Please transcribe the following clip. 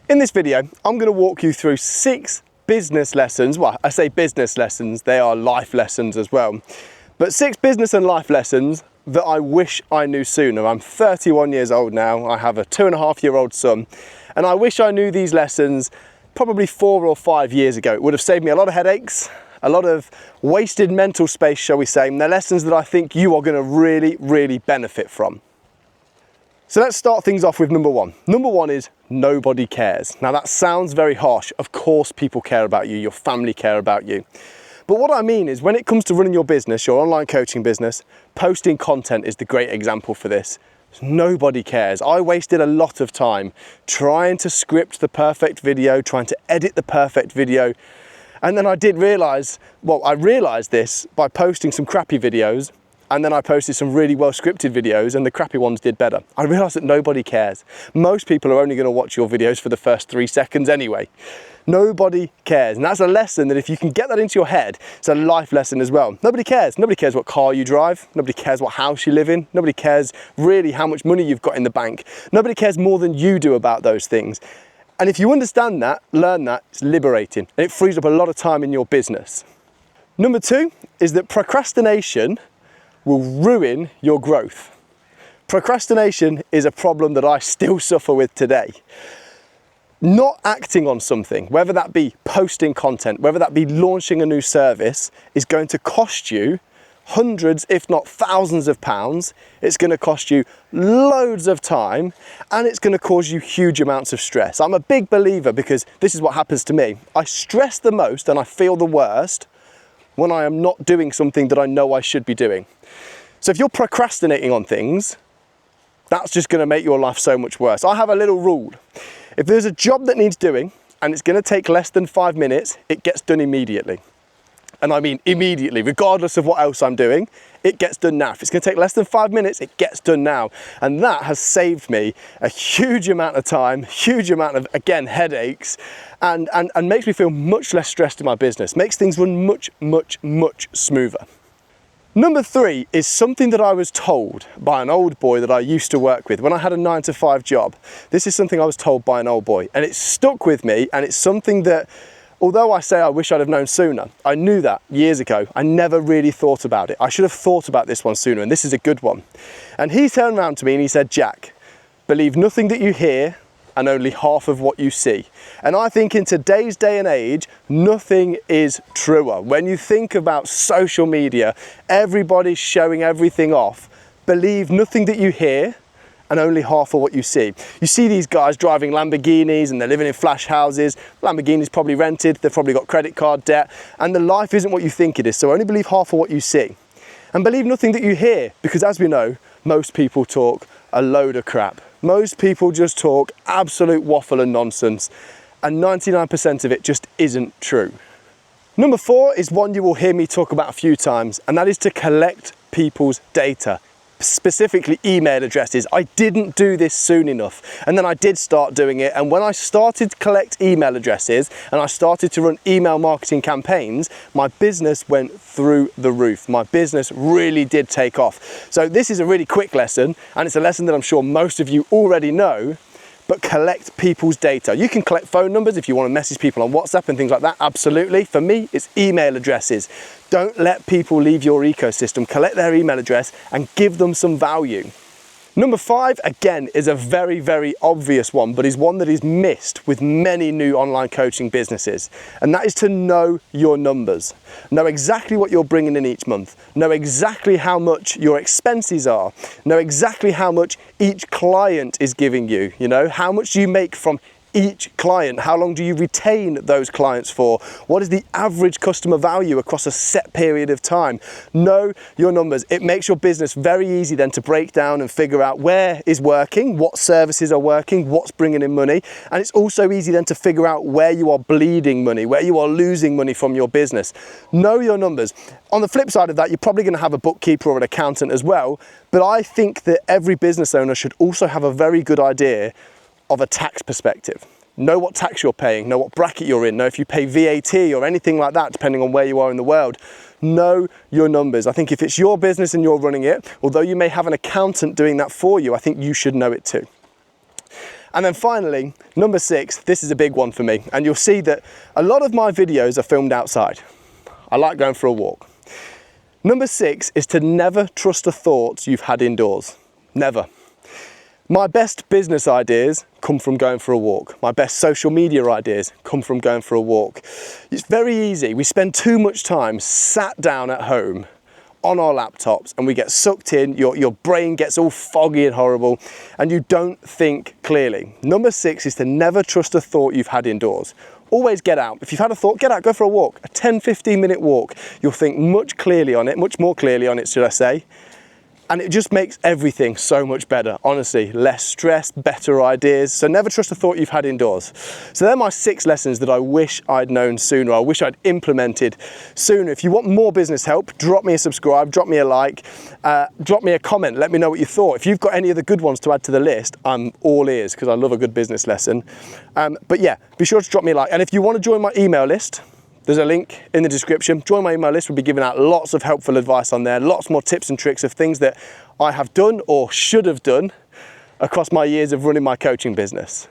In this video, I'm going to walk you through 6 business lessons. Well, I say business lessons, they are life lessons as well. But 6 business and life lessons that I wish I knew sooner. I'm 31 years old now. I have a 2.5-year-old son, and I wish I knew these lessons probably 4 or 5 years ago. It would have saved me a lot of headaches, a lot of wasted mental space, shall we say. And they're lessons that I think you are going to really benefit from. So let's start things off with number 1. Number 1 is nobody cares. Now that sounds very harsh. Of course people care about you, your family care about you. But what I mean is when it comes to running your business, your online coaching business, posting content is the great example for this. Nobody cares. I wasted a lot of time trying to script the perfect video, trying to edit the perfect video. And then I realized this by posting some crappy videos, and then I posted some really well scripted videos and the crappy ones did better. I realized that nobody cares. Most people are only going to watch your videos for the first 3 seconds anyway. Nobody cares. And that's a lesson that if you can get that into your head, it's a life lesson as well. Nobody cares. Nobody cares what car you drive. Nobody cares what house you live in. Nobody cares really how much money you've got in the bank. Nobody cares more than you do about those things. And if you understand that, learn that, it's liberating and it frees up a lot of time in your business. Number 2 is that procrastination will ruin your growth. Procrastination is a problem that I still suffer with today. Not acting on something, whether that be posting content, whether that be launching a new service, is going to cost you hundreds, if not thousands of pounds. It's going to cost you loads of time and it's going to cause you huge amounts of stress. I'm a big believer because this is what happens to me. I stress the most and I feel the worst when I am not doing something that I know I should be doing. So if you're procrastinating on things, that's just going to make your life so much worse. I have a little rule. If there's a job that needs doing and it's going to take less than 5 minutes, it gets done immediately. And I mean immediately, regardless of what else I'm doing, it gets done now. If it's going to take less than 5 minutes, it gets done now. And that has saved me a huge amount of time, huge amount of, again, headaches, and makes me feel much less stressed in my business, makes things run much smoother. Number 3 is something that I was told by an old boy that I used to work with when I had a 9-to-5 job. This is something I was told by an old boy and it stuck with me, and it's something that, although I say I wish I'd have known sooner, I knew that years ago. I never really thought about it. I should have thought about this one sooner, and this is a good one. And he turned around to me and he said, "Jack, believe nothing that you hear and only half of what you see." And I think in today's day and age, nothing is truer. When you think about social media, everybody's showing everything off. Believe nothing that you hear and only half of what you see. You see these guys driving Lamborghinis and they're living in flash houses. Lamborghini's probably rented, they've probably got credit card debt, and the life isn't what you think it is. So only believe half of what you see. And believe nothing that you hear, because as we know, most people talk a load of crap. Most people just talk absolute waffle and nonsense, and 99% of it just isn't true. Number 4 is one you will hear me talk about a few times, and that is to collect people's data. Specifically email addresses. I didn't do this soon enough, and then I did start doing it, and when I started to collect email addresses and I started to run email marketing campaigns, my business went through the roof. My business really did take off. So this is a really quick lesson, and it's a lesson that I'm sure most of you already know, but collect people's data. You can collect phone numbers if you want to message people on WhatsApp and things like that, absolutely. For me, it's email addresses. Don't let people leave your ecosystem. Collect their email address and give them some value. Number 5, again, is a very obvious one, but is one that is missed with many new online coaching businesses. And that is to know your numbers. Know exactly what you're bringing in each month. Know exactly how much your expenses are. Know exactly how much each client is giving you. You know, how much do you make from each client? How long do you retain those clients for? What is the average customer value across a set period of time? Know your numbers. It makes your business very easy then to break down and figure out where is working, what services are working, what's bringing in money. And it's also easy then to figure out where you are bleeding money, where you are losing money from your business. Know your numbers. On the flip side of that, you're probably going to have a bookkeeper or an accountant as well. But I think that every business owner should also have a very good idea of a tax perspective. Know what tax you're paying, know what bracket you're in, know if you pay VAT or anything like that, depending on where you are in the world. Know your numbers. I think if it's your business and you're running it, although you may have an accountant doing that for you, I think you should know it too. And then finally, number 6, this is a big one for me. And you'll see that a lot of my videos are filmed outside. I like going for a walk. Number 6 is to never trust the thoughts you've had indoors. Never. My best business ideas come from going for a walk. My best social media ideas come from going for a walk. It's very easy. We spend too much time sat down at home on our laptops and we get sucked in, your brain gets all foggy and horrible and you don't think clearly. Number 6 is to never trust a thought you've had indoors. Always get out. If you've had a thought, get out, go for a walk. A 10-15 minute walk. You'll think much more clearly on it, should I say. And it just makes everything so much better, honestly. Less stress, better ideas. So never trust a thought you've had indoors. So they're my 6 lessons that I wish I'd known sooner. I wish I'd implemented sooner. If you want more business help, drop me a subscribe, drop me a like, drop me a comment, let me know what you thought. If you've got any other good ones to add to the list, I'm all ears because I love a good business lesson. But yeah, be sure to drop me a like. And if you want to join my email list, there's a link in the description. Join my email list. We'll be giving out lots of helpful advice on there, lots more tips and tricks of things that I have done or should have done across my years of running my coaching business.